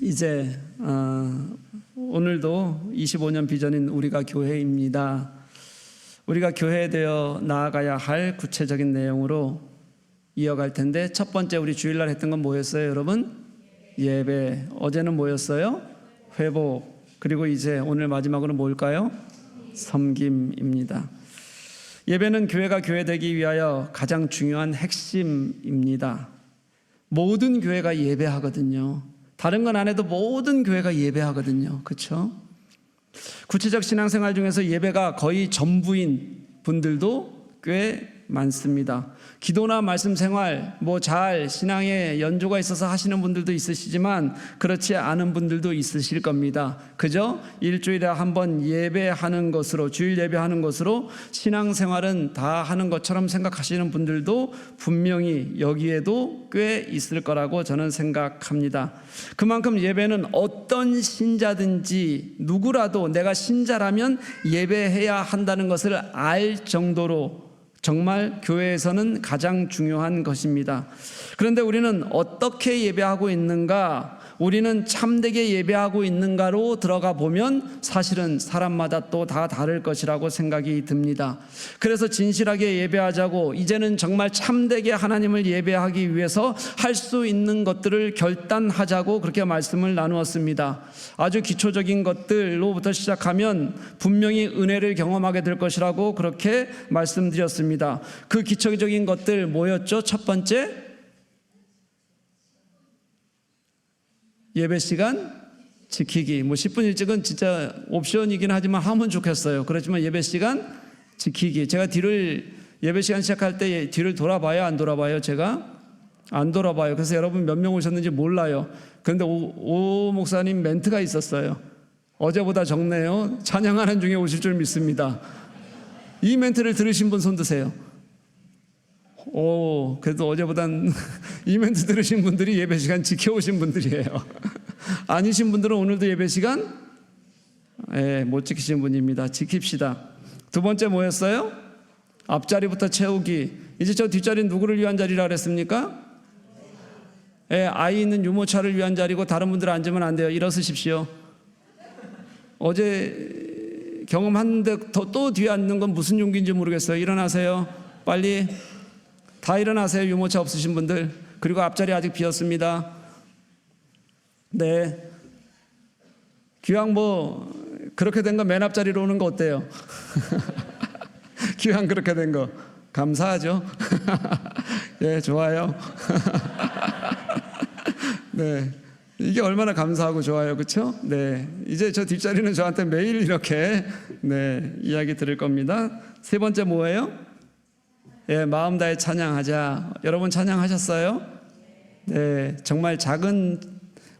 이제 오늘도 25년 비전인 우리가 교회입니다. 우리가 교회되어 나아가야 할 구체적인 내용으로 이어갈 텐데, 첫 번째 우리 주일날 했던 건 뭐였어요, 여러분? 예배. 어제는 뭐였어요? 회복. 그리고 이제 오늘 마지막으로 뭘까요? 섬김입니다. 예배는 교회가 교회되기 위하여 가장 중요한 핵심입니다. 모든 교회가 예배하거든요. 다른 건 안 해도 모든 교회가 예배하거든요. 그렇죠? 구체적 신앙생활 중에서 예배가 거의 전부인 분들도 꽤 많습니다. 기도나 말씀 생활, 잘 신앙에 연조가 있어서 하시는 분들도 있으시지만 그렇지 않은 분들도 있으실 겁니다. 그저 일주일에 한 번 예배하는 것으로, 주일 예배하는 것으로 신앙생활은 다 하는 것처럼 생각하시는 분들도 분명히 여기에도 꽤 있을 거라고 저는 생각합니다. 그만큼 예배는 어떤 신자든지 누구라도 내가 신자라면 예배해야 한다는 것을 알 정도로 정말 교회에서는 가장 중요한 것입니다. 그런데 우리는 어떻게 예배하고 있는가, 우리는 참되게 예배하고 있는가로 들어가 보면 사실은 사람마다 또 다 다를 것이라고 생각이 듭니다. 그래서 진실하게 예배하자고, 이제는 정말 참되게 하나님을 예배하기 위해서 할 수 있는 것들을 결단하자고 그렇게 말씀을 나누었습니다. 아주 기초적인 것들로부터 시작하면 분명히 은혜를 경험하게 될 것이라고 그렇게 말씀드렸습니다. 그 기초적인 것들 뭐였죠? 첫 번째, 예배 시간 지키기. 10분 일찍은 진짜 옵션이긴 하지만 하면 좋겠어요. 그렇지만 예배 시간 지키기. 제가 예배 시간 시작할 때 뒤를 돌아봐요, 안 돌아봐요? 제가 안 돌아봐요. 그래서 여러분 몇 명 오셨는지 몰라요. 그런데 오 목사님 멘트가 있었어요. 어제보다 적네요. 찬양하는 중에 오실 줄 믿습니다. 이 멘트를 들으신 분 손 드세요. 그래도 어제보단 이 멘트 들으신 분들이 예배 시간 지켜오신 분들이에요. 아니신 분들은 오늘도 예배 시간 못 지키신 분입니다. 지킵시다. 두 번째 뭐였어요? 앞자리부터 채우기. 이제 저 뒷자리는 누구를 위한 자리라 그랬습니까? 아이 있는 유모차를 위한 자리고 다른 분들 앉으면 안 돼요. 일어서십시오. 어제 경험했는데 또 뒤에 앉는 건 무슨 용기인지 모르겠어요. 일어나세요. 빨리. 다 일어나세요. 유모차 없으신 분들. 그리고 앞자리 아직 비었습니다. 네. 기왕 그렇게 된 거 맨 앞자리로 오는 거 어때요? 기왕 그렇게 된 거 감사하죠. 예, 좋아요. 네, 이게 얼마나 감사하고 좋아요, 그렇죠? 네, 이제 저 뒷자리는 저한테 매일 이렇게 이야기 들을 겁니다. 세 번째 뭐예요? 예, 마음 다해 찬양하자. 여러분 찬양하셨어요? 네, 정말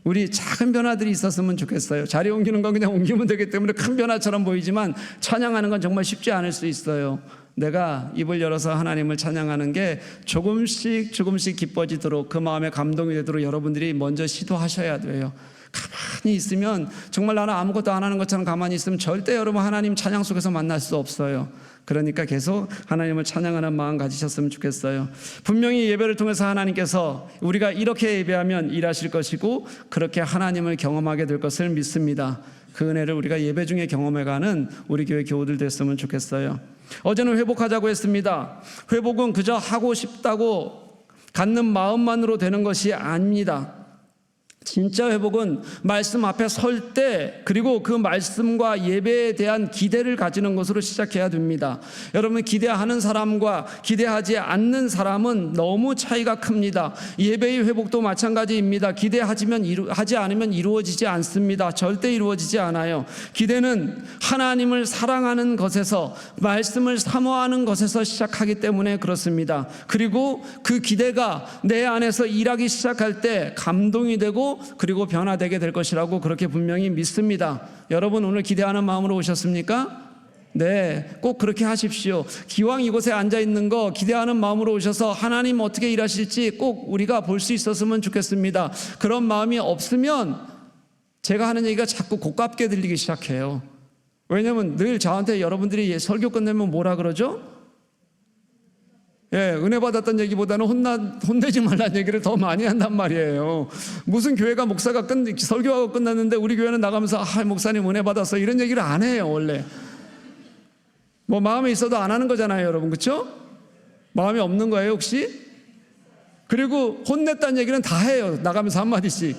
우리 작은 변화들이 있었으면 좋겠어요. 자리 옮기는 건 그냥 옮기면 되기 때문에 큰 변화처럼 보이지만 찬양하는 건 정말 쉽지 않을 수 있어요. 내가 입을 열어서 하나님을 찬양하는 게 조금씩 기뻐지도록, 그 마음에 감동이 되도록 여러분들이 먼저 시도하셔야 돼요. 가만히 있으면, 정말 나는 아무것도 안 하는 것처럼 가만히 있으면 절대 여러분 하나님 찬양 속에서 만날 수 없어요. 그러니까 계속 하나님을 찬양하는 마음 가지셨으면 좋겠어요. 분명히 예배를 통해서 하나님께서 우리가 이렇게 예배하면 일하실 것이고 그렇게 하나님을 경험하게 될 것을 믿습니다. 그 은혜를 우리가 예배 중에 경험해가는 우리 교회 교우들 됐으면 좋겠어요. 어제는 회복하자고 했습니다. 회복은 그저 하고 싶다고 갖는 마음만으로 되는 것이 아닙니다. 진짜 회복은 말씀 앞에 설 때, 그리고 그 말씀과 예배에 대한 기대를 가지는 것으로 시작해야 됩니다. 여러분, 기대하는 사람과 기대하지 않는 사람은 너무 차이가 큽니다. 예배의 회복도 마찬가지입니다. 하지 않으면 이루어지지 않습니다. 절대 이루어지지 않아요. 기대는 하나님을 사랑하는 것에서, 말씀을 사모하는 것에서 시작하기 때문에 그렇습니다. 그리고 그 기대가 내 안에서 일하기 시작할 때 감동이 되고 그리고 변화되게 될 것이라고 그렇게 분명히 믿습니다. 여러분 오늘 기대하는 마음으로 오셨습니까? 네, 꼭 그렇게 하십시오. 기왕 이곳에 앉아있는 거 기대하는 마음으로 오셔서 하나님 어떻게 일하실지 꼭 우리가 볼 수 있었으면 좋겠습니다. 그런 마음이 없으면 제가 하는 얘기가 자꾸 고깝게 들리기 시작해요. 왜냐하면 늘 저한테 여러분들이 설교 끝내면 뭐라 그러죠? 은혜 받았다는 얘기보다는 혼내지 말라는 얘기를 더 많이 한단 말이에요. 무슨 교회가 목사가 설교하고 끝났는데 우리 교회는 나가면서 목사님 은혜 받았어 이런 얘기를 안 해요. 원래 뭐 마음에 있어도 안 하는 거잖아요, 여러분. 그렇죠? 마음에 없는 거예요 혹시? 그리고 혼냈다는 얘기는 다 해요. 나가면서 한마디씩.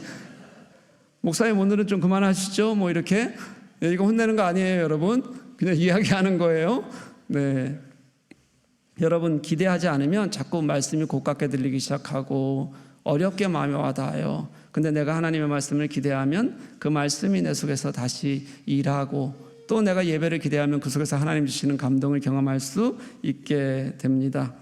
목사님 오늘은 좀 그만하시죠 뭐 이렇게. 이거 혼내는 거 아니에요, 여러분. 그냥 이야기하는 거예요. 네. 여러분, 기대하지 않으면 자꾸 말씀이 고깝게 들리기 시작하고 어렵게 마음에 와닿아요. 근데 내가 하나님의 말씀을 기대하면 그 말씀이 내 속에서 다시 일하고, 또 내가 예배를 기대하면 그 속에서 하나님 주시는 감동을 경험할 수 있게 됩니다.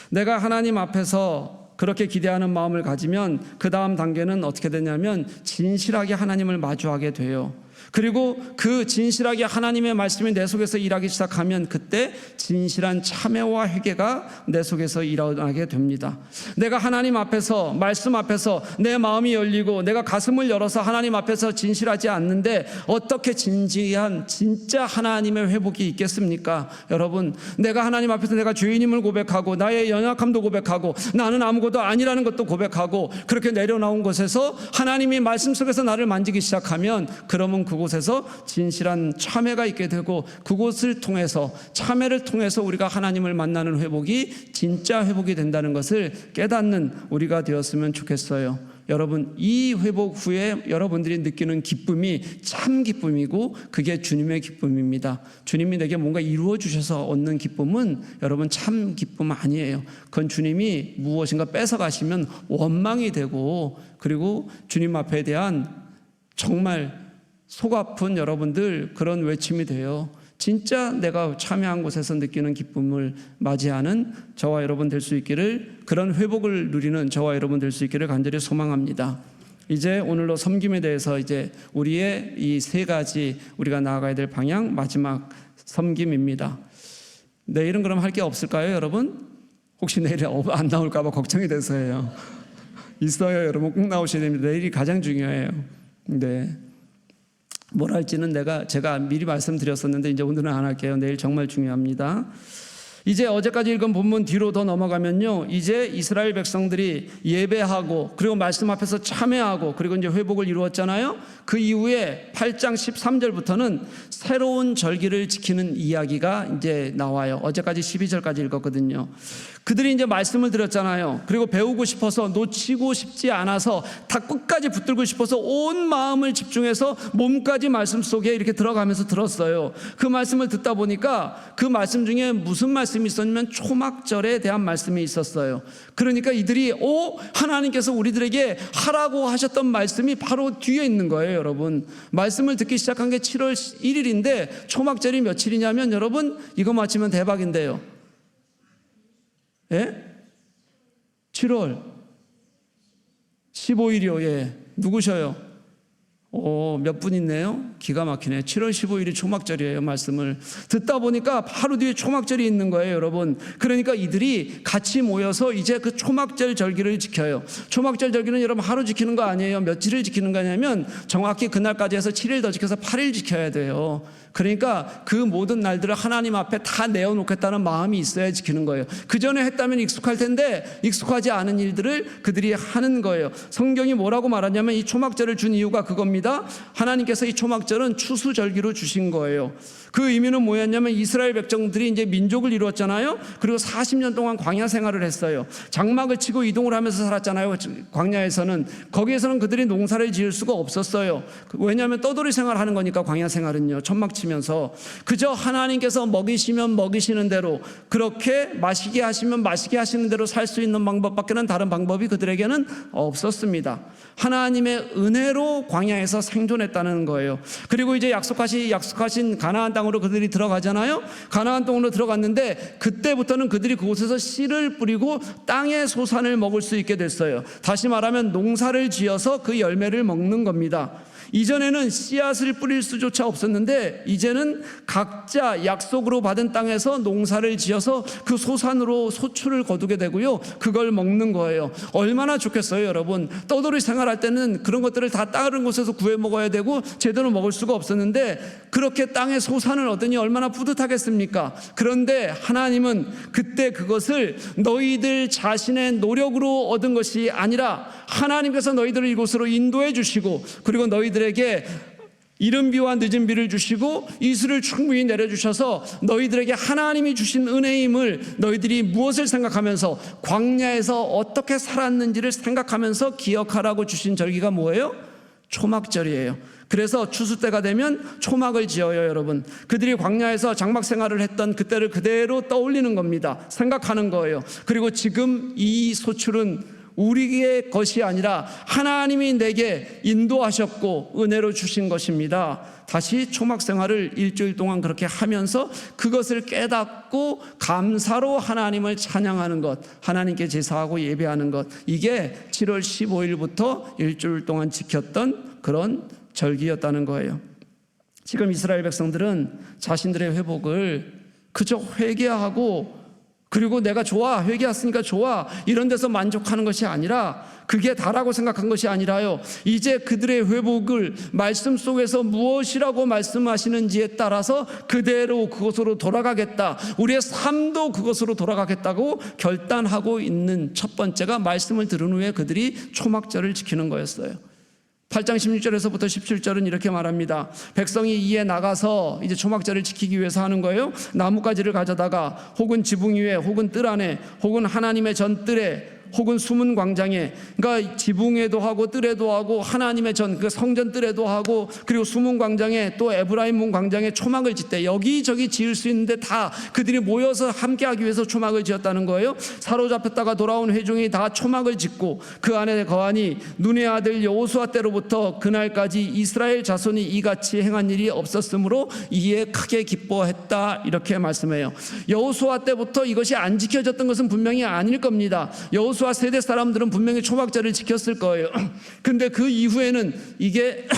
내가 하나님 앞에서 그렇게 기대하는 마음을 가지면 그 다음 단계는 어떻게 되냐면 진실하게 하나님을 마주하게 돼요. 그리고 그 진실하게 하나님의 말씀이 내 속에서 일하기 시작하면 그때 진실한 참회와 회개가 내 속에서 일어나게 됩니다. 내가 하나님 앞에서, 말씀 앞에서 내 마음이 열리고 내가 가슴을 열어서 하나님 앞에서 진실하지 않는데 어떻게 진지한 진짜 하나님의 회복이 있겠습니까? 여러분, 내가 하나님 앞에서 내가 죄인임을 고백하고 나의 연약함도 고백하고 나는 아무것도 아니라는 것도 고백하고 그렇게 내려나온 곳에서 하나님이 말씀 속에서 나를 만지기 시작하면, 그러면 그곳에서 진실한 참회가 있게 되고 그곳을 통해서, 참회를 통해서 우리가 하나님을 만나는 회복이 진짜 회복이 된다는 것을 깨닫는 우리가 되었으면 좋겠어요. 여러분, 이 회복 후에 여러분들이 느끼는 기쁨이 참 기쁨이고 그게 주님의 기쁨입니다. 주님이 내게 뭔가 이루어 주셔서 얻는 기쁨은 여러분 참 기쁨 아니에요. 그건 주님이 무엇인가 뺏어가시면 원망이 되고, 그리고 주님 앞에 대한 정말 속 아픈 여러분들 그런 외침이 돼요. 진짜 내가 참여한 곳에서 느끼는 기쁨을 맞이하는 저와 여러분 될 수 있기를, 그런 회복을 누리는 저와 여러분 될 수 있기를 간절히 소망합니다. 이제 오늘로 섬김에 대해서 이제 우리의 이 세 가지 우리가 나아가야 될 방향, 마지막 섬김입니다. 내일은 그럼 할 게 없을까요, 여러분? 혹시 내일 안 나올까 봐 걱정이 돼서예요. 있어요, 여러분. 꼭 나오셔야 됩니다. 내일이 가장 중요해요. 네. 뭘 할지는 제가 미리 말씀드렸었는데 이제 오늘은 안 할게요. 내일 정말 중요합니다. 이제 어제까지 읽은 본문 뒤로 더 넘어가면요, 이제 이스라엘 백성들이 예배하고 그리고 말씀 앞에서 참회하고 그리고 이제 회복을 이루었잖아요. 그 이후에 8장 13절부터는 새로운 절기를 지키는 이야기가 이제 나와요. 어제까지 12절까지 읽었거든요. 그들이 이제 말씀을 들었잖아요. 그리고 배우고 싶어서, 놓치고 싶지 않아서, 다 끝까지 붙들고 싶어서 온 마음을 집중해서 몸까지 말씀 속에 이렇게 들어가면서 들었어요. 그 말씀을 듣다 보니까 그 말씀 중에 무슨 말씀이 있었냐면 초막절에 대한 말씀이 있었어요. 그러니까 이들이 하나님께서 우리들에게 하라고 하셨던 말씀이 바로 뒤에 있는 거예요. 여러분, 말씀을 듣기 시작한 게 7월 1일인데 초막절이 며칠이냐면 여러분 이거 맞히면 대박인데요. 예? 7월 15일이요. 예. 누구셔요? 몇 분 있네요. 기가 막히네. 7월 15일이 초막절이에요. 말씀을 듣다 보니까 바로 뒤에 초막절이 있는 거예요, 여러분. 그러니까 이들이 같이 모여서 이제 그 초막절 절기를 지켜요. 초막절 절기는 여러분 하루 지키는 거 아니에요. 며칠을 지키는 거냐면 정확히 그날까지 해서 7일 더 지켜서 8일 지켜야 돼요. 그러니까 그 모든 날들을 하나님 앞에 다 내어놓겠다는 마음이 있어야 지키는 거예요. 그 전에 했다면 익숙할 텐데 익숙하지 않은 일들을 그들이 하는 거예요. 성경이 뭐라고 말하냐면 이 초막절을 준 이유가 그겁니다. 하나님께서 이 초막절은 추수절기로 주신 거예요. 그 의미는 뭐였냐면 이스라엘 백성들이 이제 민족을 이루었잖아요. 그리고 40년 동안 광야 생활을 했어요. 장막을 치고 이동을 하면서 살았잖아요. 광야에서는. 거기에서는 그들이 농사를 지을 수가 없었어요. 왜냐하면 떠돌이 생활하는 거니까. 광야 생활은요, 천막 치면서 그저 하나님께서 먹이시면 먹이시는 대로, 그렇게 마시게 하시면 마시게 하시는 대로 살 수 있는 방법밖에는 다른 방법이 그들에게는 없었습니다. 하나님의 은혜로 광야에서 생존했다는 거예요. 그리고 이제 약속하신 가나안 땅으로 그들이 들어가잖아요. 가나안 땅으로 들어갔는데 그때부터는 그들이 그곳에서 씨를 뿌리고 땅의 소산을 먹을 수 있게 됐어요. 다시 말하면 농사를 지어서 그 열매를 먹는 겁니다. 이전에는 씨앗을 뿌릴 수조차 없었는데 이제는 각자 약속으로 받은 땅에서 농사를 지어서 그 소산으로 소출을 거두게 되고요, 그걸 먹는 거예요. 얼마나 좋겠어요, 여러분. 떠돌이 생활할 때는 그런 것들을 다 다른 곳에서 구해 먹어야 되고 제대로 먹을 수가 없었는데 그렇게 땅의 소산을 얻으니 얼마나 뿌듯하겠습니까? 그런데 하나님은 그때 그것을 너희들 자신의 노력으로 얻은 것이 아니라 하나님께서 너희들을 이곳으로 인도해 주시고, 그리고 너희들에게 이른 비와 늦은 비를 주시고 이슬을 충분히 내려주셔서 너희들에게 하나님이 주신 은혜임을 너희들이 무엇을 생각하면서, 광야에서 어떻게 살았는지를 생각하면서 기억하라고 주신 절기가 뭐예요? 초막절이에요. 그래서 추수 때가 되면 초막을 지어요, 여러분. 그들이 광야에서 장막 생활을 했던 그때를 그대로 떠올리는 겁니다. 생각하는 거예요. 그리고 지금 이 소출은 우리의 것이 아니라 하나님이 내게 인도하셨고 은혜로 주신 것입니다. 다시 초막 생활을 일주일 동안 그렇게 하면서 그것을 깨닫고 감사로 하나님을 찬양하는 것, 하나님께 제사하고 예배하는 것, 이게 7월 15일부터 일주일 동안 지켰던 그런 절기였다는 거예요. 지금 이스라엘 백성들은 자신들의 회복을 그저 회개하고, 그리고 내가 좋아, 회개했으니까 좋아, 이런 데서 만족하는 것이 아니라, 그게 다라고 생각한 것이 아니라요, 이제 그들의 회복을 말씀 속에서 무엇이라고 말씀하시는지에 따라서 그대로 그것으로 돌아가겠다, 우리의 삶도 그것으로 돌아가겠다고 결단하고 있는 첫 번째가 말씀을 들은 후에 그들이 초막절을 지키는 거였어요. 8장 16절에서부터 17절은 이렇게 말합니다. 백성이 이에 나가서 이제 초막절을 지키기 위해서 하는 거예요. 나뭇가지를 가져다가 혹은 지붕 위에 혹은 뜰 안에 혹은 하나님의 전뜰에 혹은 숨은 광장에, 그러니까 지붕에도 하고 뜰에도 하고 하나님의 전, 그 성전 뜰에도 하고, 그리고 숨은 광장에 또 에브라임 문 광장에 초막을 짓대. 여기저기 지을 수 있는데 다 그들이 모여서 함께하기 위해서 초막을 지었다는 거예요. 사로잡혔다가 돌아온 회중이 다 초막을 짓고 그 안에 거하니 눈의 아들 여호수아 때로부터 그날까지 이스라엘 자손이 이같이 행한 일이 없었으므로 이에 크게 기뻐했다, 이렇게 말씀해요. 여호수아 때부터 이것이 안 지켜졌던 것은 분명히 아닐 겁니다. 여호수아 세대 사람들은 분명히 초막절을 지켰을 거예요. 근데 그 이후에는 이게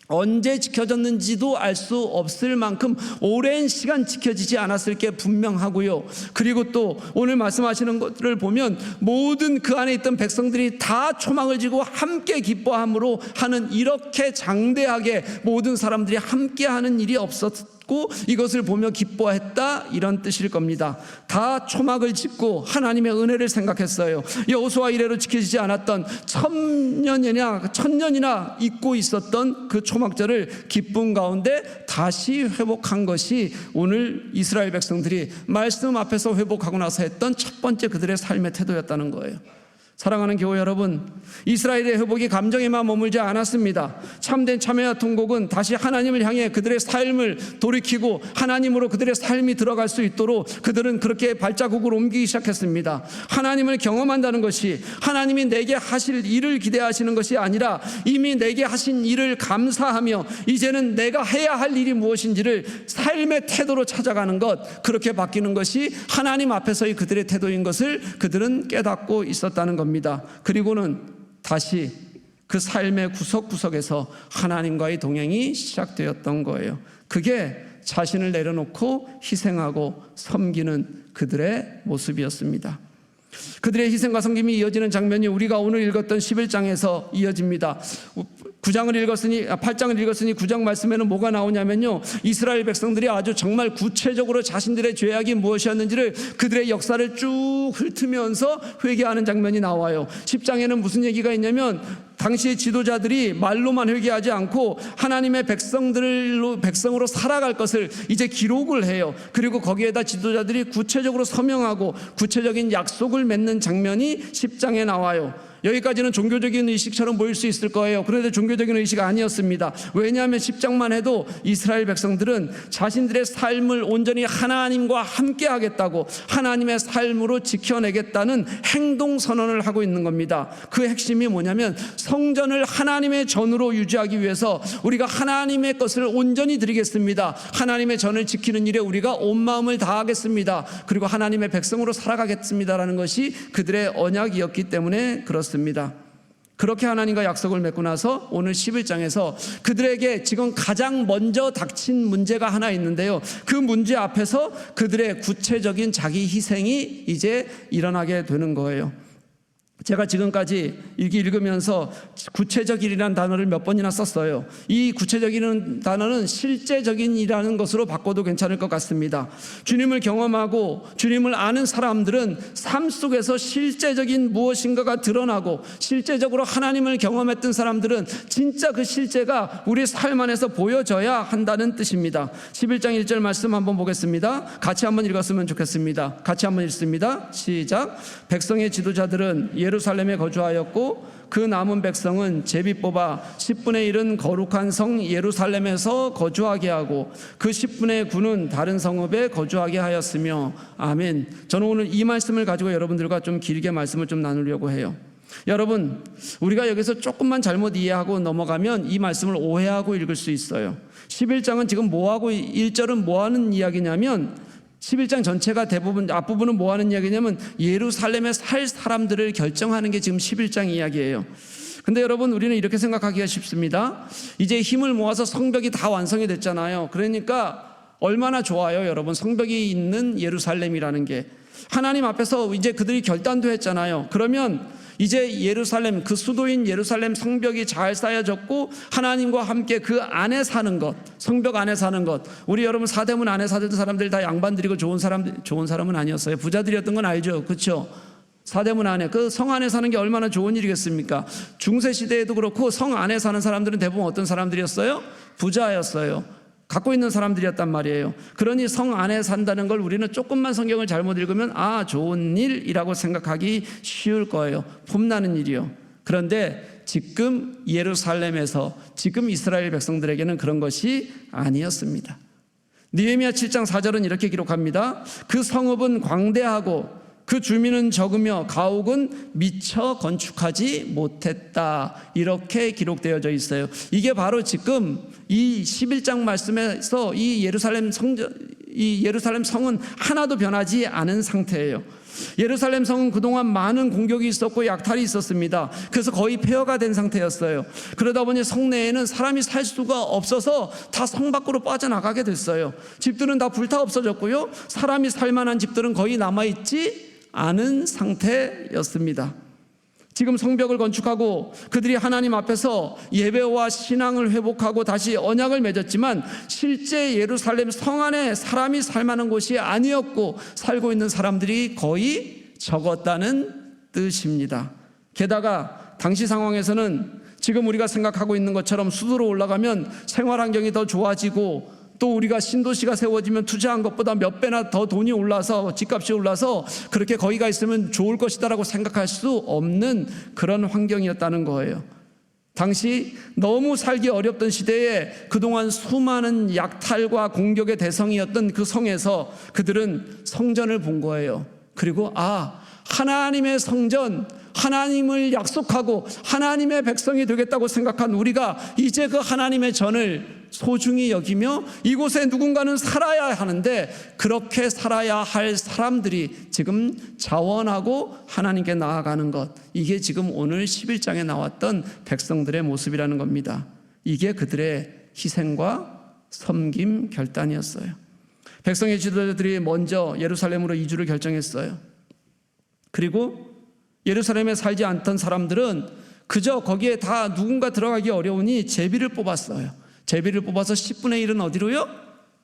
언제 지켜졌는지도 알 수 없을 만큼 오랜 시간 지켜지지 않았을 게 분명하고요. 그리고 또 오늘 말씀하시는 것들을 보면 모든 그 안에 있던 백성들이 다 초막을 지고 함께 기뻐함으로 하는, 이렇게 장대하게 모든 사람들이 함께 하는 일이 없었고 이것을 보며 기뻐했다, 이런 뜻일 겁니다. 다 초막을 짓고 하나님의 은혜를 생각했어요. 여호수아 이래로 지켜지지 않았던 천년이나 잊고 있었던 그 초막절을 기쁨 가운데 다시 회복한 것이 오늘 이스라엘 백성들이 말씀 앞에서 회복하고 나서 했던 첫 번째 그들의 삶의 태도였다는 거예요. 사랑하는 교회 여러분, 이스라엘의 회복이 감정에만 머물지 않았습니다. 참된 참회와 통곡은 다시 하나님을 향해 그들의 삶을 돌이키고 하나님으로 그들의 삶이 들어갈 수 있도록 그들은 그렇게 발자국을 옮기기 시작했습니다. 하나님을 경험한다는 것이 하나님이 내게 하실 일을 기대하시는 것이 아니라 이미 내게 하신 일을 감사하며 이제는 내가 해야 할 일이 무엇인지를 삶의 태도로 찾아가는 것, 그렇게 바뀌는 것이 하나님 앞에서의 그들의 태도인 것을 그들은 깨닫고 있었다는 겁니다. 그리고는 다시 그 삶의 구석구석에서 하나님과의 동행이 시작되었던 거예요. 그게 자신을 내려놓고 희생하고 섬기는 그들의 모습이었습니다. 그들의 희생과 섬김이 이어지는 장면이 우리가 오늘 읽었던 11장에서 이어집니다. 8장을 읽었으니 9장 말씀에는 뭐가 나오냐면요, 이스라엘 백성들이 아주 정말 구체적으로 자신들의 죄악이 무엇이었는지를 그들의 역사를 쭉 훑으면서 회개하는 장면이 나와요. 10장에는 무슨 얘기가 있냐면 당시의 지도자들이 말로만 회개하지 않고 하나님의 백성으로 살아갈 것을 이제 기록을 해요. 그리고 거기에다 지도자들이 구체적으로 서명하고 구체적인 약속을 맺는 장면이 10장에 나와요. 여기까지는 종교적인 의식처럼 보일 수 있을 거예요. 그런데 종교적인 의식 아니었습니다. 왜냐하면 10장만 해도 이스라엘 백성들은 자신들의 삶을 온전히 하나님과 함께 하겠다고, 하나님의 삶으로 지켜내겠다는 행동 선언을 하고 있는 겁니다. 그 핵심이 뭐냐면 성전을 하나님의 전으로 유지하기 위해서 우리가 하나님의 것을 온전히 드리겠습니다. 하나님의 전을 지키는 일에 우리가 온 마음을 다하겠습니다. 그리고 하나님의 백성으로 살아가겠습니다라는 것이 그들의 언약이었기 때문에 그렇습니다. 그렇게 하나님과 약속을 맺고 나서 오늘 11장에서 그들에게 지금 가장 먼저 닥친 문제가 하나 있는데요. 그 문제 앞에서 그들의 구체적인 자기 희생이 이제 일어나게 되는 거예요. 제가 지금까지 읽으면서 구체적이라는 단어를 몇 번이나 썼어요. 이 구체적이라는 단어는 실제적인이라는 것으로 바꿔도 괜찮을 것 같습니다. 주님을 경험하고 주님을 아는 사람들은 삶 속에서 실제적인 무엇인가가 드러나고 실제적으로 하나님을 경험했던 사람들은 진짜 그 실제가 우리 삶 안에서 보여져야 한다는 뜻입니다. 11장 1절 말씀 한번 보겠습니다. 같이 한번 읽었으면 좋겠습니다. 같이 한번 읽습니다. 시작. 백성의 지도자들은 예루살렘에 거주하였고 그 남은 백성은 제비 뽑아 10분의 1은 거룩한 성 예루살렘에서 거주하게 하고 그 10분의 9는 다른 성읍에 거주하게 하였으며. 아멘. 저는 오늘 이 말씀을 가지고 여러분들과 좀 길게 말씀을 좀 나누려고 해요. 여러분, 우리가 여기서 조금만 잘못 이해하고 넘어가면 이 말씀을 오해하고 읽을 수 있어요. 11장은 지금 뭐하고 1절은 뭐하는 이야기냐면 11장 전체가 대부분 앞부분은 뭐 하는 이야기냐면 예루살렘에 살 사람들을 결정하는 게 지금 11장 이야기예요. 근데 여러분, 우리는 이렇게 생각하기가 쉽습니다. 이제 힘을 모아서 성벽이 다 완성이 됐잖아요. 그러니까 얼마나 좋아요, 여러분. 성벽이 있는 예루살렘이라는 게 하나님 앞에서 이제 그들이 결단도 했잖아요. 그러면 이제 예루살렘, 그 수도인 예루살렘 성벽이 잘 쌓여졌고 하나님과 함께 그 안에 사는 것, 성벽 안에 사는 것. 우리 여러분 사대문 안에 사던 사람들 다 양반들이고 좋은 사람은 아니었어요. 부자들이었던 건 알죠, 그렇죠? 사대문 안에, 그 성 안에 사는 게 얼마나 좋은 일이겠습니까? 중세 시대에도 그렇고 성 안에 사는 사람들은 대부분 어떤 사람들이었어요? 부자였어요. 갖고 있는 사람들이었단 말이에요. 그러니 성 안에 산다는 걸 우리는 조금만 성경을 잘못 읽으면 좋은 일이라고 생각하기 쉬울 거예요. 폼나는 일이요. 그런데 지금 예루살렘에서 지금 이스라엘 백성들에게는 그런 것이 아니었습니다. 느헤미야 7장 4절은 이렇게 기록합니다. 그 성읍은 광대하고 그 주민은 적으며 가옥은 미처 건축하지 못했다. 이렇게 기록되어져 있어요. 이게 바로 지금 이 11장 말씀에서 이 예루살렘 성은 하나도 변하지 않은 상태예요. 예루살렘 성은 그동안 많은 공격이 있었고 약탈이 있었습니다. 그래서 거의 폐허가 된 상태였어요. 그러다 보니 성내에는 사람이 살 수가 없어서 다 성 밖으로 빠져나가게 됐어요. 집들은 다 불타 없어졌고요, 사람이 살만한 집들은 거의 남아있지 않은 상태였습니다. 지금 성벽을 건축하고 그들이 하나님 앞에서 예배와 신앙을 회복하고 다시 언약을 맺었지만 실제 예루살렘 성 안에 사람이 살만한 곳이 아니었고 살고 있는 사람들이 거의 적었다는 뜻입니다. 게다가 당시 상황에서는 지금 우리가 생각하고 있는 것처럼 수도로 올라가면 생활 환경이 더 좋아지고 또 우리가 신도시가 세워지면 투자한 것보다 몇 배나 더 돈이 올라서 집값이 올라서 그렇게 거기가 있으면 좋을 것이다라고 생각할 수 없는 그런 환경이었다는 거예요. 당시 너무 살기 어렵던 시대에 그동안 수많은 약탈과 공격의 대상이었던 그 성에서 그들은 성전을 본 거예요. 그리고 하나님의 성전, 하나님을 약속하고 하나님의 백성이 되겠다고 생각한 우리가 이제 그 하나님의 전을 소중히 여기며 이곳에 누군가는 살아야 하는데 그렇게 살아야 할 사람들이 지금 자원하고 하나님께 나아가는 것, 이게 지금 오늘 11장에 나왔던 백성들의 모습이라는 겁니다. 이게 그들의 희생과 섬김 결단이었어요. 백성의 지도자들이 먼저 예루살렘으로 이주를 결정했어요. 그리고 예루살렘에 살지 않던 사람들은 그저 거기에 다 누군가 들어가기 어려우니 제비를 뽑았어요. 제비를 뽑아서 10분의 1은 어디로요?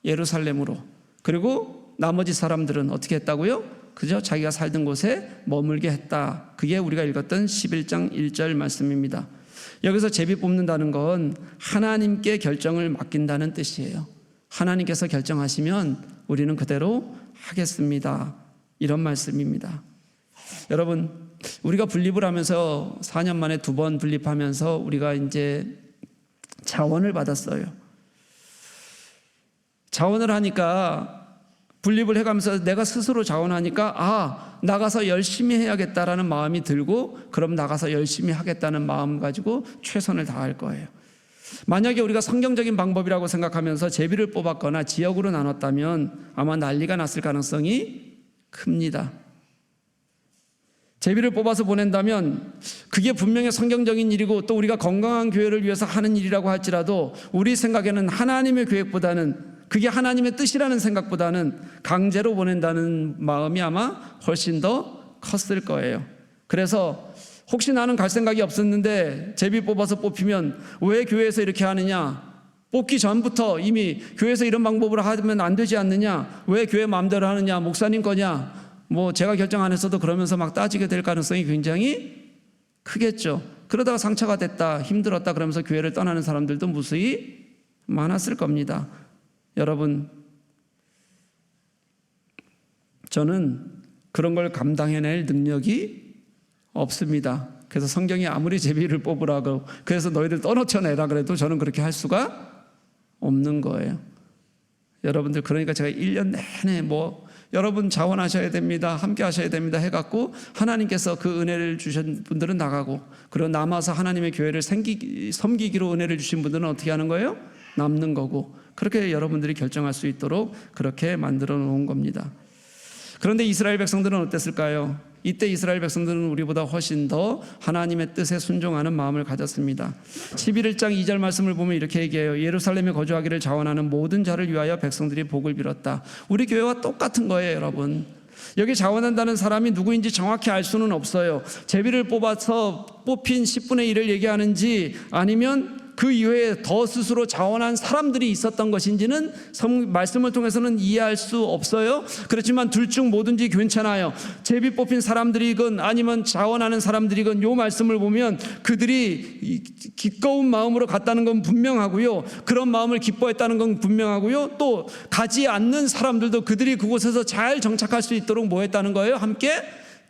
예루살렘으로. 그리고 나머지 사람들은 어떻게 했다고요? 그저 자기가 살던 곳에 머물게 했다. 그게 우리가 읽었던 11장 1절 말씀입니다. 여기서 제비 뽑는다는 건 하나님께 결정을 맡긴다는 뜻이에요. 하나님께서 결정하시면 우리는 그대로 하겠습니다. 이런 말씀입니다. 여러분, 우리가 분립을 하면서 4년 만에 2번 분립하면서 우리가 이제 자원을 받았어요. 자원을 하니까 분립을 해가면서 내가 스스로 자원하니까 나가서 열심히 해야겠다라는 마음이 들고 그럼 나가서 열심히 하겠다는 마음 가지고 최선을 다할 거예요. 만약에 우리가 성경적인 방법이라고 생각하면서 제비를 뽑았거나 지역으로 나눴다면 아마 난리가 났을 가능성이 큽니다. 제비를 뽑아서 보낸다면 그게 분명히 성경적인 일이고 또 우리가 건강한 교회를 위해서 하는 일이라고 할지라도 우리 생각에는 하나님의 계획보다는, 그게 하나님의 뜻이라는 생각보다는 강제로 보낸다는 마음이 아마 훨씬 더 컸을 거예요. 그래서 혹시 나는 갈 생각이 없었는데 제비 뽑아서 뽑히면 왜 교회에서 이렇게 하느냐, 뽑기 전부터 이미 교회에서 이런 방법으로 하면 안 되지 않느냐, 왜 교회 마음대로 하느냐, 목사님 거냐, 뭐 제가 결정 안 했어도 그러면서 막 따지게 될 가능성이 굉장히 크겠죠. 그러다가 상처가 됐다, 힘들었다 그러면서 교회를 떠나는 사람들도 무수히 많았을 겁니다. 여러분, 저는 그런 걸 감당해낼 능력이 없습니다. 그래서 성경이 아무리 제비를 뽑으라고 그래서 너희들 떠놓쳐내라 그래도 저는 그렇게 할 수가 없는 거예요. 여러분들, 그러니까 제가 1년 내내 여러분 자원하셔야 됩니다, 함께 하셔야 됩니다 해갖고 하나님께서 그 은혜를 주신 분들은 나가고, 그리고 남아서 하나님의 교회를 섬기기로 은혜를 주신 분들은 어떻게 하는 거예요? 남는 거고, 그렇게 여러분들이 결정할 수 있도록 그렇게 만들어 놓은 겁니다. 그런데 이스라엘 백성들은 어땠을까요? 이때 이스라엘 백성들은 우리보다 훨씬 더 하나님의 뜻에 순종하는 마음을 가졌습니다. 11장 2절 말씀을 보면 이렇게 얘기해요. 예루살렘에 거주하기를 자원하는 모든 자를 위하여 백성들이 복을 빌었다. 우리 교회와 똑같은 거예요, 여러분. 여기 자원한다는 사람이 누구인지 정확히 알 수는 없어요. 제비를 뽑아서 뽑힌 10분의 1을 얘기하는지 아니면 그 이외에 더 스스로 자원한 사람들이 있었던 것인지는 말씀을 통해서는 이해할 수 없어요. 그렇지만 둘 중 뭐든지 괜찮아요. 제비 뽑힌 사람들이건 아니면 자원하는 사람들이건 요 말씀을 보면 그들이 기꺼운 마음으로 갔다는 건 분명하고요, 그런 마음을 기뻐했다는 건 분명하고요, 또 가지 않는 사람들도 그들이 그곳에서 잘 정착할 수 있도록 뭐 했다는 거예요? 함께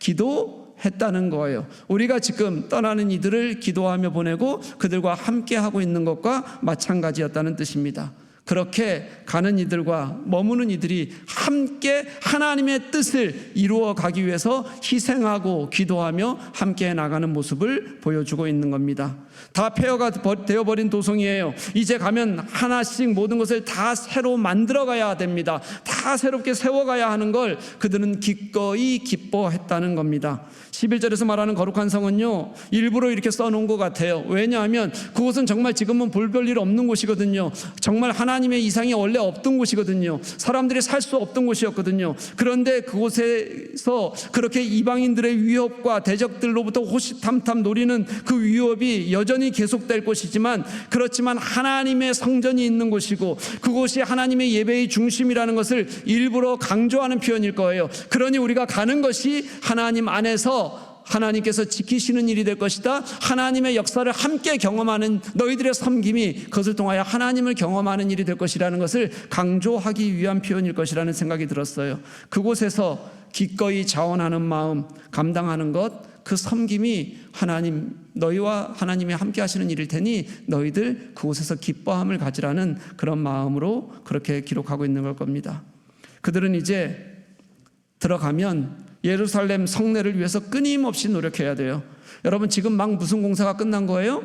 기도했다는 거예요. 우리가 지금 떠나는 이들을 기도하며 보내고 그들과 함께 하고 있는 것과 마찬가지였다는 뜻입니다. 그렇게 가는 이들과 머무는 이들이 함께 하나님의 뜻을 이루어 가기 위해서 희생하고 기도하며 함께 나가는 모습을 보여주고 있는 겁니다. 다 폐허가 되어버린 도성이에요. 이제 가면 하나씩 모든 것을 다 새로 만들어 가야 됩니다. 다 새롭게 세워가야 하는 걸 그들은 기꺼이 기뻐했다는 겁니다. 11절에서 말하는 거룩한 성은요, 일부러 이렇게 써놓은 것 같아요. 왜냐하면 그곳은 정말 지금은 볼 별 없는 곳이거든요. 정말 하나님의 이상이 원래 없던 곳이거든요. 사람들이 살 수 없던 곳이었거든요. 그런데 그곳에서 그렇게 이방인들의 위협과 대적들로부터 호시탐탐 노리는 그 위협이 여전히 계속될 곳이지만, 그렇지만 하나님의 성전이 있는 곳이고 그곳이 하나님의 예배의 중심이라는 것을 일부러 강조하는 표현일 거예요. 그러니 우리가 가는 것이 하나님 안에서 하나님께서 지키시는 일이 될 것이다, 하나님의 역사를 함께 경험하는 너희들의 섬김이 그것을 통하여 하나님을 경험하는 일이 될 것이라는 것을 강조하기 위한 표현일 것이라는 생각이 들었어요. 그곳에서 기꺼이 자원하는 마음, 감당하는 것, 그 섬김이 하나님, 너희와 하나님이 함께 하시는 일일 테니 너희들 그곳에서 기뻐함을 가지라는 그런 마음으로 그렇게 기록하고 있는 걸 겁니다. 그들은 이제 들어가면 예루살렘 성내를 위해서 끊임없이 노력해야 돼요. 여러분, 지금 막 무슨 공사가 끝난 거예요?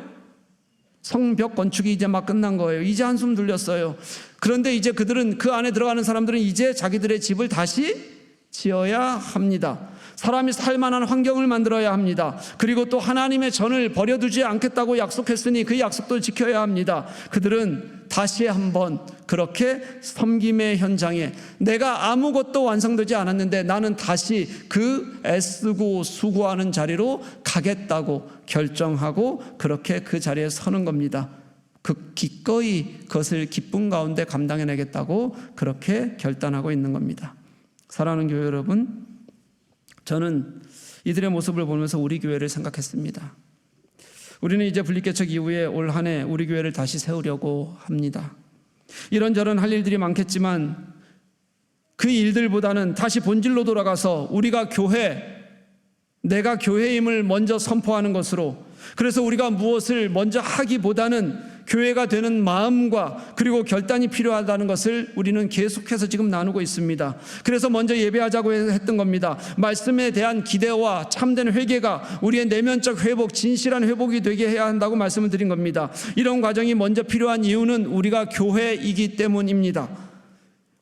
성벽 건축이 이제 막 끝난 거예요. 이제 한숨 돌렸어요. 그런데 이제 그들은, 그 안에 들어가는 사람들은 이제 자기들의 집을 다시 지어야 합니다. 사람이 살만한 환경을 만들어야 합니다. 그리고 또 하나님의 전을 버려두지 않겠다고 약속했으니 그 약속도 지켜야 합니다. 그들은 다시 한번 그렇게 섬김의 현장에, 내가 아무것도 완성되지 않았는데 나는 다시 그 애쓰고 수고하는 자리로 가겠다고 결정하고 그렇게 그 자리에 서는 겁니다. 그 기꺼이 그것을 기쁨 가운데 감당해내겠다고 그렇게 결단하고 있는 겁니다. 사랑하는 교회 여러분, 저는 이들의 모습을 보면서 우리 교회를 생각했습니다. 우리는 이제 분리개척 이후에 올 한 해 우리 교회를 다시 세우려고 합니다. 이런저런 할 일들이 많겠지만 그 일들보다는 다시 본질로 돌아가서 우리가 교회, 내가 교회임을 먼저 선포하는 것으로, 그래서 우리가 무엇을 먼저 하기보다는 교회가 되는 마음과 그리고 결단이 필요하다는 것을 우리는 계속해서 지금 나누고 있습니다. 그래서 먼저 예배하자고 했던 겁니다. 말씀에 대한 기대와 참된 회개가 우리의 내면적 회복, 진실한 회복이 되게 해야 한다고 말씀을 드린 겁니다. 이런 과정이 먼저 필요한 이유는 우리가 교회이기 때문입니다.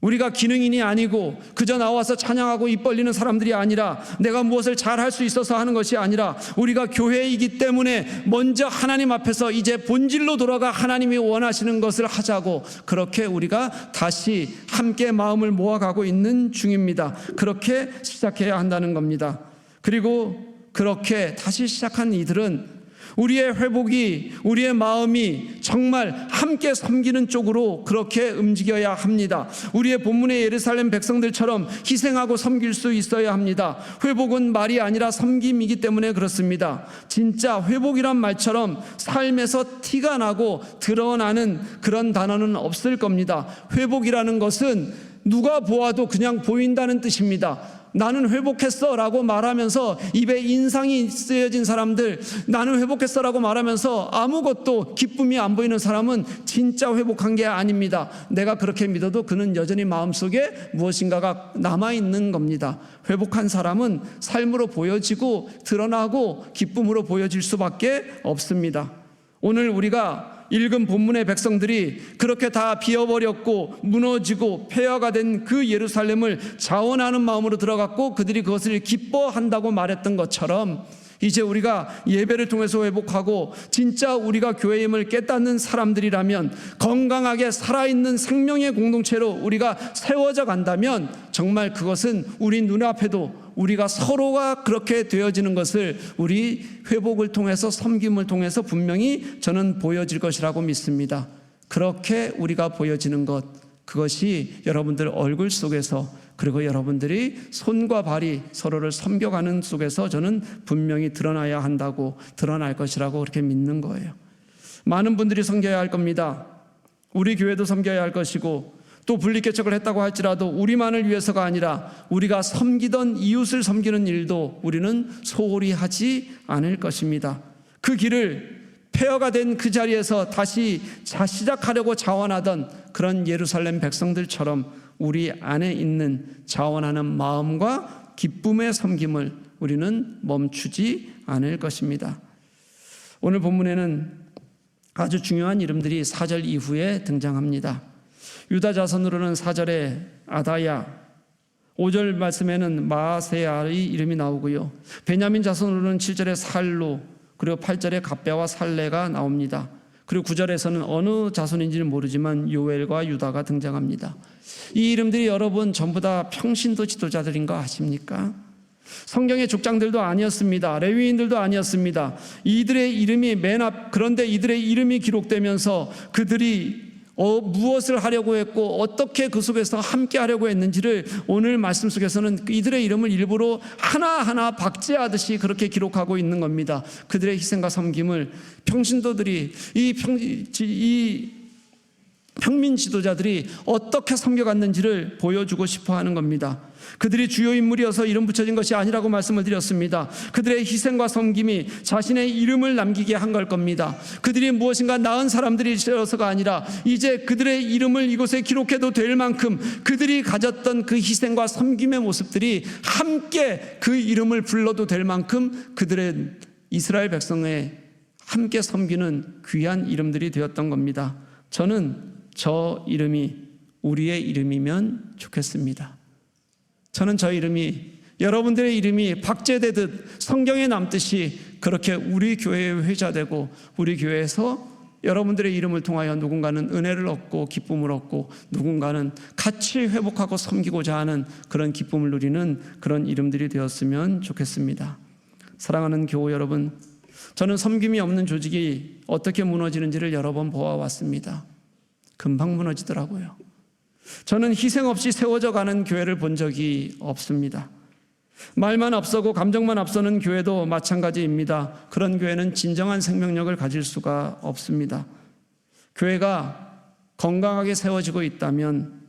우리가 기능인이 아니고 그저 나와서 찬양하고 입 벌리는 사람들이 아니라 내가 무엇을 잘할 수 있어서 하는 것이 아니라 우리가 교회이기 때문에 먼저 하나님 앞에서 이제 본질로 돌아가 하나님이 원하시는 것을 하자고, 그렇게 우리가 다시 함께 마음을 모아가고 있는 중입니다. 그렇게 시작해야 한다는 겁니다. 그리고 그렇게 다시 시작한 이들은 우리의 회복이, 우리의 마음이 정말 함께 섬기는 쪽으로 그렇게 움직여야 합니다. 우리의 본문의 예루살렘 백성들처럼 희생하고 섬길 수 있어야 합니다. 회복은 말이 아니라 섬김이기 때문에 그렇습니다. 진짜 회복이란 말처럼 삶에서 티가 나고 드러나는 그런 단어는 없을 겁니다. 회복이라는 것은 누가 보아도 그냥 보인다는 뜻입니다. 나는 회복했어 라고 말하면서 입에 인상이 쓰여진 사람들, 나는 회복했어 라고 말하면서 아무것도 기쁨이 안 보이는 사람은 진짜 회복한 게 아닙니다. 내가 그렇게 믿어도 그는 여전히 마음속에 무엇인가가 남아있는 겁니다. 회복한 사람은 삶으로 보여지고 드러나고 기쁨으로 보여질 수밖에 없습니다. 오늘 우리가 읽은 본문의 백성들이 그렇게 다 비어버렸고 무너지고 폐허가 된 그 예루살렘을 자원하는 마음으로 들어갔고 그들이 그것을 기뻐한다고 말했던 것처럼, 이제 우리가 예배를 통해서 회복하고 진짜 우리가 교회임을 깨닫는 사람들이라면, 건강하게 살아있는 생명의 공동체로 우리가 세워져 간다면 정말 그것은 우리 눈앞에도 우리가 서로가 그렇게 되어지는 것을 우리 회복을 통해서, 섬김을 통해서 분명히 저는 보여질 것이라고 믿습니다. 그렇게 우리가 보여지는 것, 그것이 여러분들 얼굴 속에서, 그리고 여러분들이 손과 발이 서로를 섬겨가는 속에서 저는 분명히 드러나야 한다고, 드러날 것이라고 그렇게 믿는 거예요. 많은 분들이 섬겨야 할 겁니다. 우리 교회도 섬겨야 할 것이고, 또 분리개척을 했다고 할지라도 우리만을 위해서가 아니라 우리가 섬기던 이웃을 섬기는 일도 우리는 소홀히 하지 않을 것입니다. 그 길을 폐허가 된 그 자리에서 다시 시작하려고 자원하던 그런 예루살렘 백성들처럼 우리 안에 있는 자원하는 마음과 기쁨의 섬김을 우리는 멈추지 않을 것입니다. 오늘 본문에는 아주 중요한 이름들이 4절 이후에 등장합니다. 유다 자손으로는 4절에 아다야, 5절 말씀에는 마세아의 이름이 나오고요. 베냐민 자손으로는 7절에 살로, 그리고 8절에 갑배와 살레가 나옵니다. 그리고 9절에서는 어느 자손인지는 모르지만 요엘과 유다가 등장합니다. 이 이름들이 여러분 전부 다 평신도 지도자들인 거 아십니까? 성경의 족장들도 아니었습니다. 레위인들도 아니었습니다. 이들의 이름이 맨 앞, 그런데 이들의 이름이 기록되면서 그들이 무엇을 하려고 했고 어떻게 그 속에서 함께 하려고 했는지를 오늘 말씀 속에서는 이들의 이름을 일부러 하나하나 박제하듯이 그렇게 기록하고 있는 겁니다. 그들의 희생과 섬김을 평신도들이, 이 평민 지도자들이 어떻게 섬겨갔는지를 보여주고 싶어 하는 겁니다. 그들이 주요 인물이어서 이름 붙여진 것이 아니라고 말씀을 드렸습니다. 그들의 희생과 섬김이 자신의 이름을 남기게 한 걸 겁니다. 그들이 무엇인가 나은 사람들이어서가 아니라 이제 그들의 이름을 이곳에 기록해도 될 만큼 그들이 가졌던 그 희생과 섬김의 모습들이 함께 그 이름을 불러도 될 만큼 그들의 이스라엘 백성의 함께 섬기는 귀한 이름들이 되었던 겁니다. 저는 저 이름이 우리의 이름이면 좋겠습니다. 저는 저 이름이, 여러분들의 이름이 박제되듯 성경에 남듯이 그렇게 우리 교회의 회자되고 우리 교회에서 여러분들의 이름을 통하여 누군가는 은혜를 얻고 기쁨을 얻고 누군가는 같이 회복하고 섬기고자 하는 그런 기쁨을 누리는 그런 이름들이 되었으면 좋겠습니다. 사랑하는 교우 여러분, 저는 섬김이 없는 조직이 어떻게 무너지는지를 여러 번 보아왔습니다. 금방 무너지더라고요. 저는 희생 없이 세워져 가는 교회를 본 적이 없습니다. 말만 앞서고 감정만 앞서는 교회도 마찬가지입니다. 그런 교회는 진정한 생명력을 가질 수가 없습니다. 교회가 건강하게 세워지고 있다면,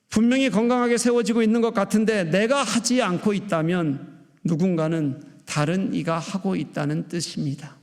분명히 건강하게 세워지고 있는 것 같은데 내가 하지 않고 있다면 누군가는 다른 이가 하고 있다는 뜻입니다.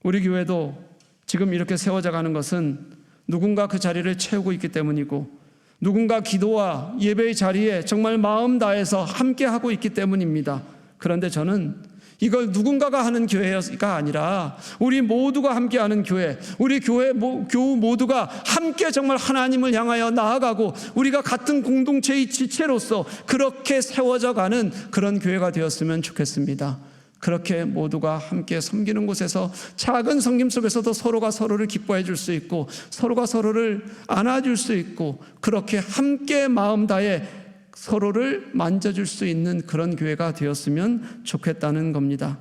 우리 교회도 지금 이렇게 세워져 가는 것은 누군가 그 자리를 채우고 있기 때문이고, 누군가 기도와 예배의 자리에 정말 마음 다해서 함께 하고 있기 때문입니다. 그런데 저는 이걸 누군가가 하는 교회가 아니라 우리 모두가 함께하는 교회, 우리 교우 모두가 함께 정말 하나님을 향하여 나아가고 우리가 같은 공동체의 지체로서 그렇게 세워져 가는 그런 교회가 되었으면 좋겠습니다. 그렇게 모두가 함께 섬기는 곳에서 작은 섬김 속에서도 서로가 서로를 기뻐해 줄 수 있고 서로가 서로를 안아줄 수 있고 그렇게 함께 마음 다해 서로를 만져줄 수 있는 그런 교회가 되었으면 좋겠다는 겁니다.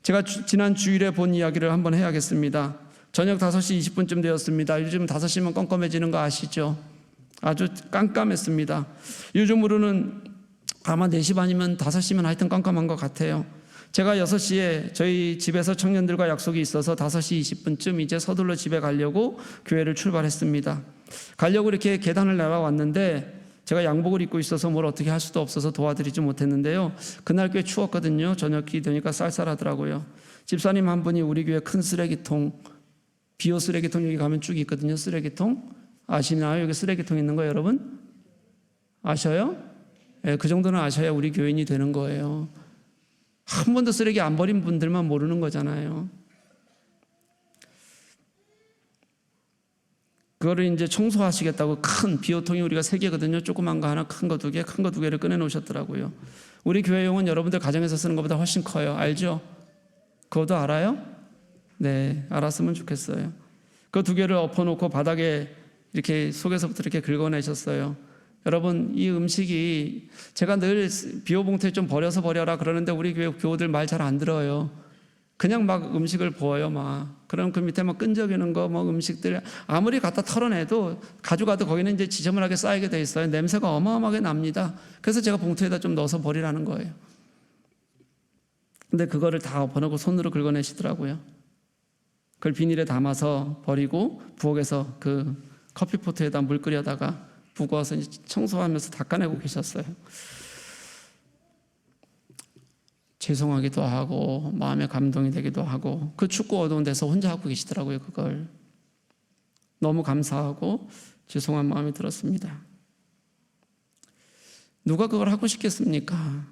제가 지난 주일에 본 이야기를 한번 해야겠습니다. 저녁 5시 20분쯤 되었습니다. 요즘 5시면 껌껌해지는 거 아시죠? 아주 깜깜했습니다. 요즘으로는 아마 4시 반이면 5시면 하여튼 깜깜한 것 같아요. 제가 6시에 저희 집에서 청년들과 약속이 있어서 5시 20분쯤 이제 서둘러 집에 가려고 교회를 출발했습니다. 가려고 이렇게 계단을 내려왔는데 제가 양복을 입고 있어서 뭘 어떻게 할 수도 없어서 도와드리지 못했는데요. 그날 꽤 추웠거든요. 저녁이 되니까 쌀쌀하더라고요. 집사님 한 분이 우리 교회 큰 쓰레기통, 비오 쓰레기통 여기 가면 쭉 있거든요. 쓰레기통 아시나요? 여기 쓰레기통 있는 거 여러분? 아셔요? 네, 그 정도는 아셔야 우리 교인이 되는 거예요. 한 번도 쓰레기 안 버린 분들만 모르는 거잖아요. 그거를 이제 청소하시겠다고 큰 비오통이 우리가 3개거든요. 조그만 거 하나, 큰 거 2개, 큰 거 2개를 꺼내 놓으셨더라고요. 우리 교회용은 여러분들 가정에서 쓰는 것보다 훨씬 커요. 알죠? 그것도 알아요? 네, 알았으면 좋겠어요. 그 2개를 엎어놓고 바닥에 이렇게 속에서부터 이렇게 긁어내셨어요. 여러분, 이 음식이 제가 늘 비오봉투에 좀 버려서 버려라 그러는데 우리 교회 교우들 말 잘 안 들어요. 그냥 막 음식을 부어요, 막. 그럼 그 밑에 막 끈적이는 거, 뭐 음식들 아무리 갖다 털어내도 가져가도 거기는 이제 지저분하게 쌓이게 돼 있어요. 냄새가 어마어마하게 납니다. 그래서 제가 봉투에다 좀 넣어서 버리라는 거예요. 근데 그거를 다 엎어놓고 손으로 긁어내시더라고요. 그걸 비닐에 담아서 버리고 부엌에서 그 커피포트에다 물 끓여다가 부어서 청소하면서 닦아내고 계셨어요. 죄송하기도 하고 마음에 감동이 되기도 하고 그 춥고 어두운 데서 혼자 하고 계시더라고요. 그걸 너무 감사하고 죄송한 마음이 들었습니다. 누가 그걸 하고 싶겠습니까?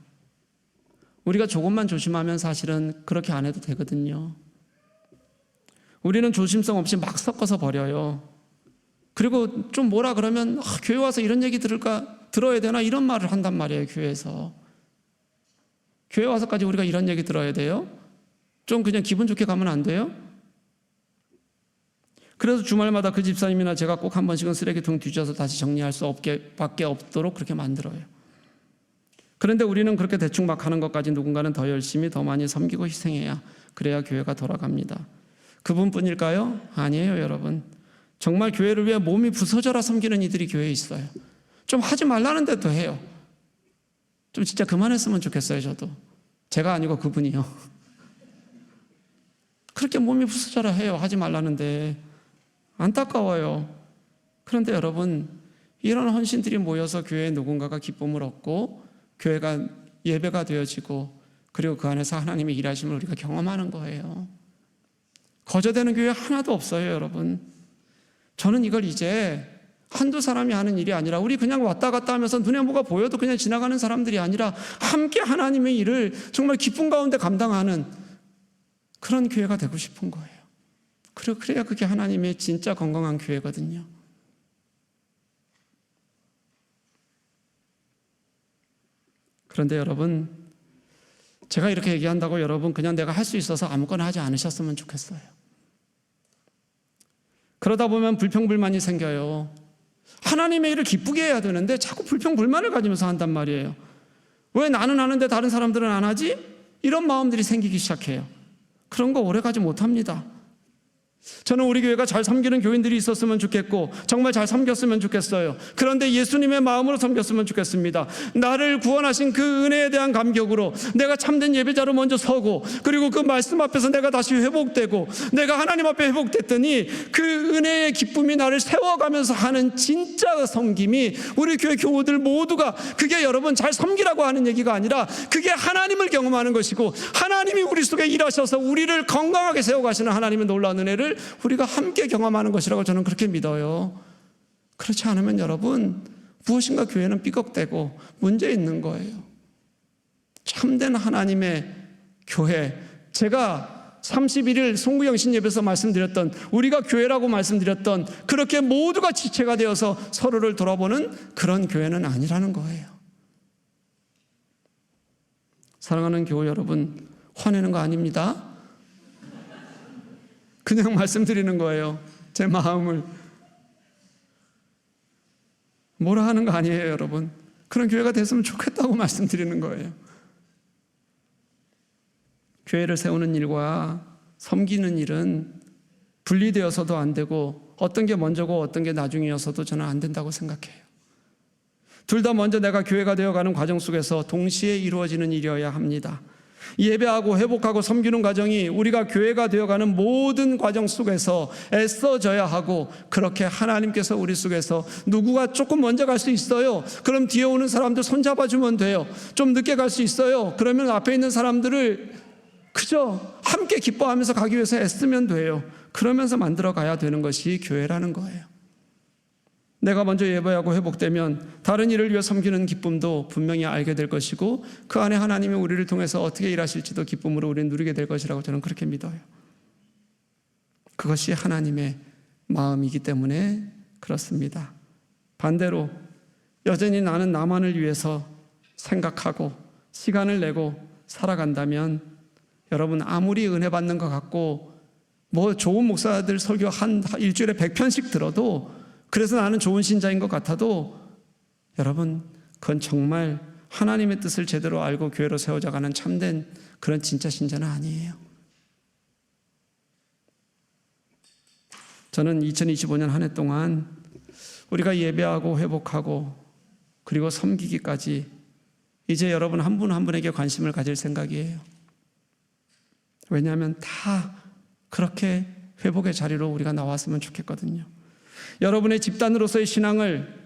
우리가 조금만 조심하면 사실은 그렇게 안 해도 되거든요. 우리는 조심성 없이 막 섞어서 버려요. 그리고 좀 뭐라 그러면 교회 와서 이런 얘기 들어야 되나 이런 말을 한단 말이에요. 교회에서 교회 와서까지 우리가 이런 얘기 들어야 돼요? 좀 그냥 기분 좋게 가면 안 돼요? 그래서 주말마다 그 집사님이나 제가 꼭 한 번씩은 쓰레기통 뒤져서 다시 정리할 수 밖에 없도록 그렇게 만들어요. 그런데 우리는 그렇게 대충 막 하는 것까지 누군가는 더 열심히 더 많이 섬기고 희생해야 그래야 교회가 돌아갑니다. 그분뿐일까요? 아니에요, 여러분. 정말 교회를 위해 몸이 부서져라 섬기는 이들이 교회에 있어요. 좀 하지 말라는 데도 해요. 좀 진짜 그만했으면 좋겠어요. 저도 제가 아니고 그분이요. 그렇게 몸이 부서져라 해요. 하지 말라는데 안타까워요. 그런데 여러분, 이런 헌신들이 모여서 교회에 누군가가 기쁨을 얻고 교회가 예배가 되어지고 그리고 그 안에서 하나님의 일하심을 우리가 경험하는 거예요. 거저되는 교회 하나도 없어요, 여러분. 저는 이걸 이제 한두 사람이 하는 일이 아니라 우리 그냥 왔다 갔다 하면서 눈에 뭐가 보여도 그냥 지나가는 사람들이 아니라 함께 하나님의 일을 정말 기쁨 가운데 감당하는 그런 교회가 되고 싶은 거예요. 그래야 그게 하나님의 진짜 건강한 교회거든요. 그런데 여러분, 제가 이렇게 얘기한다고 여러분 그냥 내가 할 수 있어서 아무거나 하지 않으셨으면 좋겠어요. 그러다 보면 불평불만이 생겨요. 하나님의 일을 기쁘게 해야 되는데 자꾸 불평불만을 가지면서 한단 말이에요. 왜 나는 하는데 다른 사람들은 안 하지? 이런 마음들이 생기기 시작해요. 그런 거 오래가지 못합니다. 저는 우리 교회가 잘 섬기는 교인들이 있었으면 좋겠고 정말 잘 섬겼으면 좋겠어요. 그런데 예수님의 마음으로 섬겼으면 좋겠습니다. 나를 구원하신 그 은혜에 대한 감격으로 내가 참된 예배자로 먼저 서고 그리고 그 말씀 앞에서 내가 다시 회복되고 내가 하나님 앞에 회복됐더니 그 은혜의 기쁨이 나를 세워가면서 하는 진짜 섬김이 우리 교회 교우들 모두가 그게 여러분 잘 섬기라고 하는 얘기가 아니라 그게 하나님을 경험하는 것이고 하나님이 우리 속에 일하셔서 우리를 건강하게 세워가시는 하나님의 놀라운 은혜를 우리가 함께 경험하는 것이라고 저는 그렇게 믿어요. 그렇지 않으면 여러분 무엇인가 교회는 삐걱대고 문제 있는 거예요. 참된 하나님의 교회, 제가 31일 송구영신 예배에서 말씀드렸던, 우리가 교회라고 말씀드렸던, 그렇게 모두가 지체가 되어서 서로를 돌아보는 그런 교회는 아니라는 거예요. 사랑하는 교회 여러분, 화내는 거 아닙니다. 그냥 말씀드리는 거예요. 제 마음을. 뭐라 하는 거 아니에요, 여러분. 그런 교회가 됐으면 좋겠다고 말씀드리는 거예요. 교회를 세우는 일과 섬기는 일은 분리되어서도 안 되고, 어떤 게 먼저고 어떤 게 나중이어서도 저는 안 된다고 생각해요. 둘 다 먼저 내가 교회가 되어가는 과정 속에서 동시에 이루어지는 일이어야 합니다. 예배하고 회복하고 섬기는 과정이 우리가 교회가 되어가는 모든 과정 속에서 애써져야 하고, 그렇게 하나님께서 우리 속에서 누구가 조금 먼저 갈 수 있어요. 그럼 뒤에 오는 사람들 손잡아주면 돼요. 좀 늦게 갈 수 있어요. 그러면 앞에 있는 사람들을 그저 함께 기뻐하면서 가기 위해서 애쓰면 돼요. 그러면서 만들어 가야 되는 것이 교회라는 거예요. 내가 먼저 예배하고 회복되면 다른 일을 위해 섬기는 기쁨도 분명히 알게 될 것이고, 그 안에 하나님이 우리를 통해서 어떻게 일하실지도 기쁨으로 우리는 누리게 될 것이라고 저는 그렇게 믿어요. 그것이 하나님의 마음이기 때문에 그렇습니다. 반대로 여전히 나는 나만을 위해서 생각하고 시간을 내고 살아간다면, 여러분 아무리 은혜 받는 것 같고 뭐 좋은 목사들 설교 한 일주일에 100편씩 들어도, 그래서 나는 좋은 신자인 것 같아도, 여러분 그건 정말 하나님의 뜻을 제대로 알고 교회로 세워져가는 참된 그런 진짜 신자는 아니에요. 저는 2025년 한 해 동안 우리가 예배하고 회복하고 그리고 섬기기까지 이제 여러분 한 분 한 분에게 관심을 가질 생각이에요. 왜냐하면 다 그렇게 회복의 자리로 우리가 나왔으면 좋겠거든요. 여러분의 집단으로서의 신앙을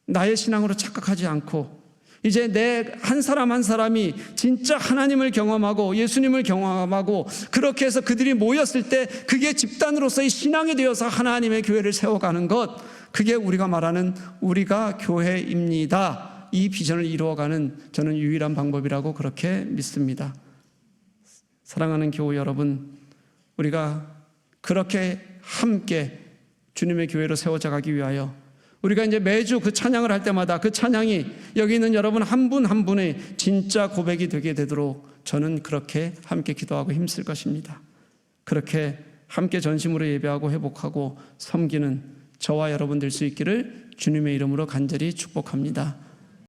나의 신앙으로 착각하지 않고, 이제 내 한 사람 한 사람이 진짜 하나님을 경험하고 예수님을 경험하고, 그렇게 해서 그들이 모였을 때 그게 집단으로서의 신앙이 되어서 하나님의 교회를 세워가는 것, 그게 우리가 말하는 우리가 교회입니다. 이 비전을 이루어가는 저는 유일한 방법이라고 그렇게 믿습니다. 사랑하는 교우 여러분, 우리가 그렇게 함께 주님의 교회로 세워져 가기 위하여 우리가 이제 매주 그 찬양을 할 때마다 그 찬양이 여기 있는 여러분 한 분 한 분의 진짜 고백이 되게 되도록 저는 그렇게 함께 기도하고 힘쓸 것입니다. 그렇게 함께 전심으로 예배하고 회복하고 섬기는 저와 여러분 될 수 있기를 주님의 이름으로 간절히 축복합니다.